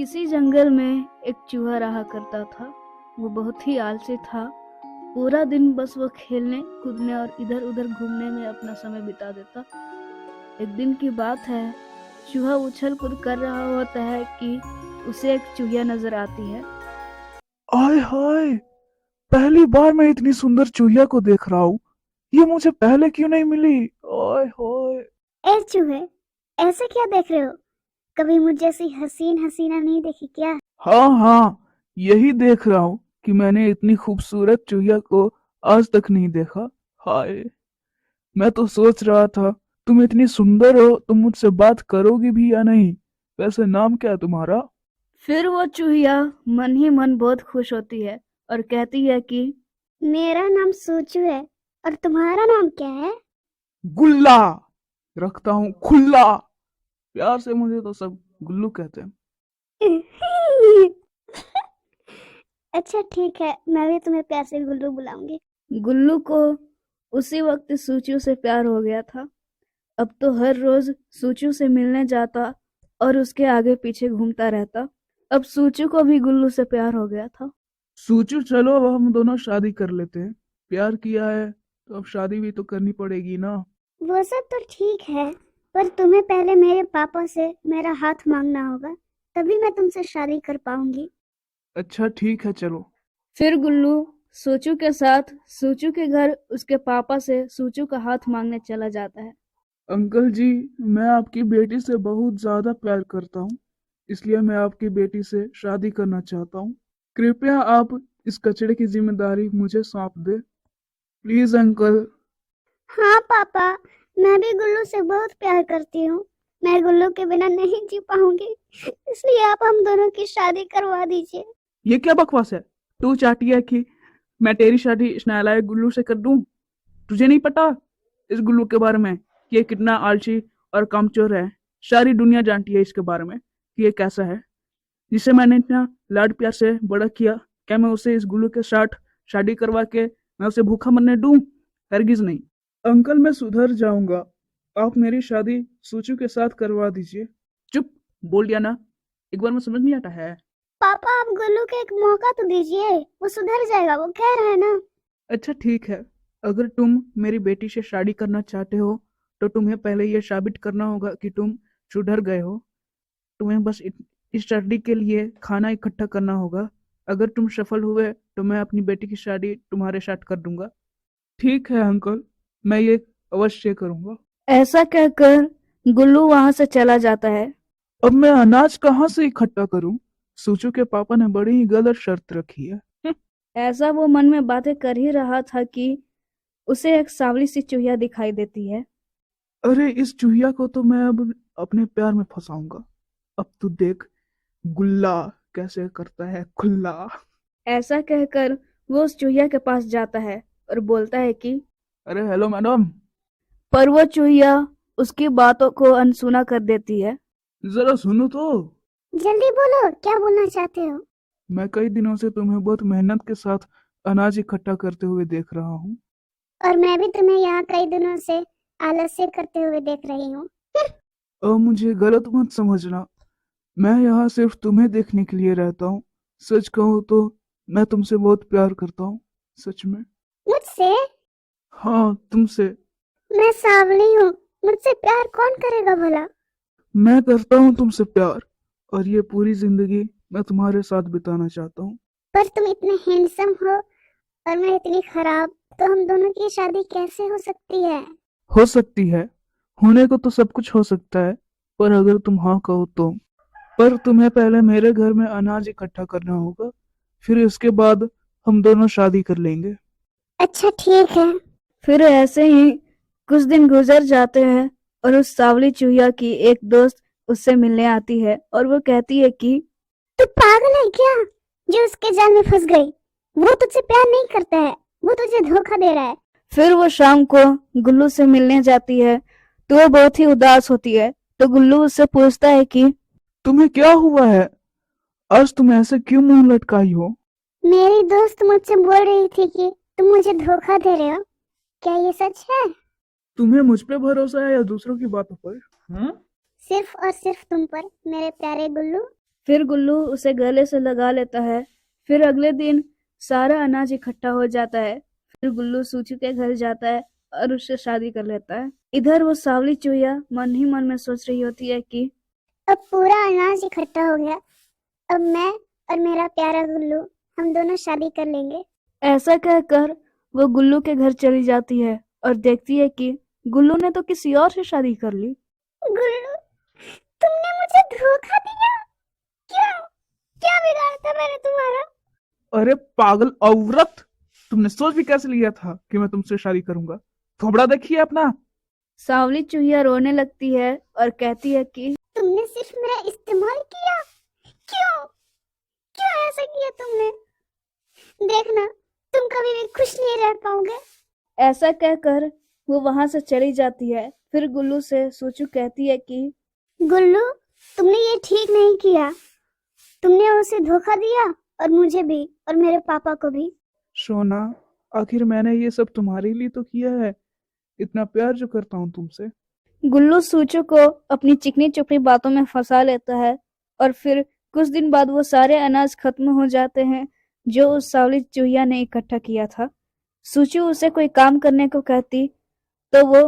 किसी जंगल में एक चूहा रहा करता था। वो बहुत ही आलसी था। पूरा दिन बस वो खेलने कूदने और इधर उधर घूमने में अपना समय बिता देता। एक दिन की बात है, चूहा उछल कूद कर रहा होता है कि उसे एक चूहिया नजर आती है। आय हाय, पहली बार मैं इतनी सुंदर चूहिया को देख रहा हूँ। ये मुझे पहले क्यों नहीं मिली? आय हाय। ए चूहे, ऐसे क्या देख रहे हो? कभी मुझ जैसी हसीन हसीना नहीं देखी क्या? हाँ हाँ, यही देख रहा हूँ कि मैंने इतनी खूबसूरत चूहिया को आज तक नहीं देखा। हाय, मैं तो सोच रहा था तुम इतनी सुंदर हो, तुम मुझसे बात करोगी भी या नहीं। वैसे नाम क्या है तुम्हारा? फिर वो चूहिया मन ही मन बहुत खुश होती है और कहती है कि मेरा नाम सूचू है, और तुम्हारा नाम क्या है? गुल्ला। रखता हूँ खुल्ला। प्यार से मुझे तो सब गुल्लू कहते हैं। अच्छा ठीक है, मैं भी तुम्हें प्यार से गुल्लू बुलाऊंगी। गुल्लू को उसी वक्त सूचू से प्यार हो गया था। अब तो हर रोज सूचू से मिलने जाता और उसके आगे पीछे घूमता रहता। अब सूचू को भी गुल्लू से प्यार हो गया था। सूचो, चलो अब हम दोनों शादी कर लेते हैं। प्यार किया है तो अब शादी भी तो करनी पड़ेगी ना। वो सब तो ठीक है, पर तुम्हें पहले मेरे पापा से मेरा हाथ मांगना होगा, तभी मैं तुमसे शादी कर पाऊंगी। अच्छा ठीक है, चलो। फिर गुल्लू सूचू के साथ सूचू के घर उसके पापा से सूचू का हाथ मांगने चला जाता है। अंकल जी, मैं आपकी बेटी से बहुत ज्यादा प्यार करता हूँ, इसलिए मैं आपकी बेटी से शादी करना चाहता हूँ। कृपया आप इस कचड़े की जिम्मेदारी मुझे सौंप दे, प्लीज अंकल। हाँ पापा, मैं भी गुल्लू से बहुत प्यार करती हूँ। मैं गुल्लू के बिना नहीं जी पाऊंगी, इसलिए आप हम दोनों की शादी करवा दीजिए। ये क्या बकवास है? तू चाहती है कि मैं तेरी शादी इस नालायक गुल्लू से कर दूं? तुझे नहीं पता इस गुल्लू के बारे में कि ये कितना आलसी और कामचोर है? सारी दुनिया जानती है इसके बारे में कि ये कैसा है, जिसे मैंने इतना लाड प्यार से बड़ा किया। क्या मैं उसे इस गुल्लू के साथ शादी करवा के मैं उसे भूखा मरने दूं? हरगिज नहीं। अंकल, मैं सुधर जाऊंगा। आप मेरी शादी सूचू के साथ करवा दीजिए। चुप, बोल दिया ना। एक बार में समझ नहीं आता है? पापा, आप गुल्लू को एक मौका तो दीजिए, वो सुधर जाएगा, वो कह रहा है ना। अच्छा ठीक है, अगर तुम मेरी बेटी से शादी करना चाहते हो तो तुम्हें पहले यह साबित करना होगा कि तुम सुधर गए हो। तुम्हें बस इस शादी के लिए खाना इकट्ठा करना होगा। अगर तुम सफल हुए तो मैं अपनी बेटी की शादी तुम्हारे साथ कर दूंगा। ठीक है अंकल, मैं ये अवश्य करूंगा। ऐसा कहकर गुल्लू वहां से चला जाता है। अब मैं अनाज कहाँ से इकट्ठा करूं? सूचू के पापा ने बड़ी ही गलत शर्त रखी है। ऐसा वो मन में बातें कर ही रहा था कि उसे एक सांवली सी चूहिया दिखाई देती है। अरे, इस चूहिया को तो मैं अब अपने प्यार में फंसाऊंगा। अब तू देख, गुल्ला कैसे करता है खुल्ला। ऐसा कहकर वो उस चूहिया के पास जाता है और बोलता है कि अरे हेलो मैडम। पर वो चूहिया उसकी बातों को अनसुना कर देती है। जरा सुनो तो। जल्दी बोलो, क्या बोलना चाहते हो? मैं कई दिनों से तुम्हें बहुत मेहनत के साथ अनाज इकट्ठा करते हुए देख रहा हूँ। और मैं भी तुम्हें यहाँ कई दिनों से आलस्य करते हुए देख रही हूँ। अब मुझे गलत मत समझना, मैं यहाँ सिर्फ तुम्हें देखने के लिए रहता हूँ। सच कहूँ तो मैं तुमसे बहुत प्यार करता हूँ, सच में। मुझसे? हाँ, तुमसे। मैं सांवली हूँ, मुझसे प्यार कौन करेगा भला? मैं करता हूँ तुमसे प्यार, और ये पूरी जिंदगी मैं तुम्हारे साथ बिताना चाहता हूँ। पर तुम इतने हैंडसम हो और मैं इतनी खराब, तो हम दोनों की शादी कैसे हो सकती है? हो सकती है, होने को तो सब कुछ हो सकता है, पर अगर तुम हाँ कहो तो। पर तुम्हें पहले मेरे घर में अनाज इकट्ठा करना होगा, फिर इसके बाद हम दोनों शादी कर लेंगे। अच्छा ठीक है। फिर ऐसे ही कुछ दिन गुजर जाते हैं और उस सांवली चूहिया की एक दोस्त उससे मिलने आती है और वो कहती है कि तू पागल है क्या, जो उसके जाल में फंस गई? वो तुझसे प्यार नहीं करता है, वो तुझे धोखा दे रहा है। फिर वो शाम को गुल्लू से मिलने जाती है तो वो बहुत ही उदास होती है। तो गुल्लू उससे पूछता है कि तुम्हें क्या हुआ है? आज तुम ऐसे क्यों मुंह लटकाई हो? मेरी दोस्त मुझसे बोल रही थी कि तुम मुझे धोखा दे रहे हो। क्या ये सच है? तुम्हें मुझ पे भरोसा है या दूसरों की बातों पर? हाँ? सिर्फ और सिर्फ तुम पर, मेरे प्यारे गुल्लू। फिर गुल्लू उसे गले से लगा लेता है। फिर अगले दिन सारा अनाज इकट्ठा हो जाता है। फिर गुल्लू सूचू के घर जाता है और उससे शादी कर लेता है। इधर वो सांवली चूहिया मन ही मन में सोच रही होती है कि अब पूरा अनाज इकट्ठा हो गया, अब मैं और मेरा प्यारा गुल्लू हम दोनों शादी कर लेंगे। ऐसा कहकर वो गुल्लू के घर चली जाती है और देखती है कि गुल्लू ने तो किसी और से शादी कर ली। गुल्लू, तुमने मुझे धोखा दिया। क्यों? क्या बिगाड़ा था मैंने तुम्हारा? अरे पागल औरत, तुमने सोच भी कैसे लिया था कि मैं तुमसे शादी करूंगा? थोबड़ा देखिए अपना। सांवली चूहिया रोने लगती है और कहती है कि तुमने सिर्फ मेरा इस्तेमाल किया। क्यों? क्यों ऐसा किया तुमने? देखना, तुम कभी भी खुश नहीं रह पाओगे। ऐसा कहकर वो वहां से चली जाती है। फिर गुल्लू से सूचू कहती है कि गुल्लू, तुमने ये ठीक नहीं किया। तुमने उसे धोखा दिया और मुझे भी और मेरे पापा को भी। सोना, आखिर मैंने ये सब तुम्हारे लिए तो किया है, इतना प्यार जो करता हूँ तुमसे। गुल्लू सूचू को अपनी चिकनी चुपड़ी बातों में फंसा लेता है और फिर कुछ दिन बाद वो सारे अनाज खत्म हो जाते हैं जो उस सांवली चूहिया ने इकट्ठा किया था। सूचू उसे कोई काम करने को कहती तो वो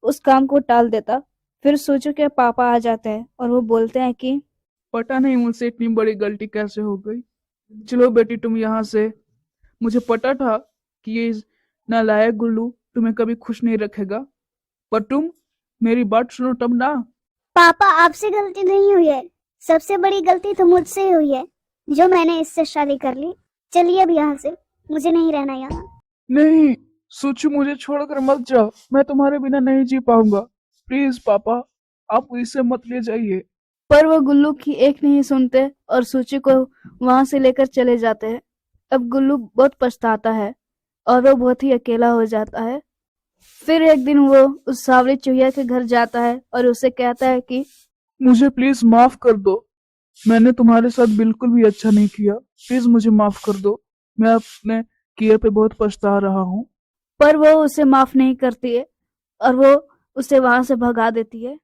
उस काम को टाल देता। फिर सूचू के पापा आ जाते हैं और वो बोलते हैं कि पता नहीं मुझसे इतनी बड़ी गलती कैसे हो गई। चलो बेटी, तुम यहाँ से। मुझे पता था कि ये नालायक गुल्लू तुम्हें कभी खुश नहीं रखेगा, पर तुम मेरी बात सुनो तब ना। पापा, आपसे गलती नहीं हुई है। सबसे बड़ी गलती तो मुझसे ही हुई है जो मैंने इससे शादी कर ली। चलिए अब यहाँ से, मुझे नहीं रहना यहाँ। नहीं सोचू, मुझे छोड़कर मत जाओ, मैं तुम्हारे बिना नहीं जी पाऊंगा। प्लीज पापा, आप इसे मत ले जाइए। पर वो गुल्लू की एक नहीं सुनते और सूचू को वहां से लेकर चले जाते हैं। अब गुल्लू बहुत पछताता है और वो बहुत ही अकेला हो जाता है। फिर एक दिन वो उस सांवली चूहिया के घर जाता है और उसे कहता है कि मुझे प्लीज माफ कर दो, मैंने तुम्हारे साथ बिल्कुल भी अच्छा नहीं किया। प्लीज मुझे माफ कर दो, मैं अपने किए पे बहुत पछता रहा हूँ। पर वो उसे माफ नहीं करती है और वो उसे वहां से भगा देती है।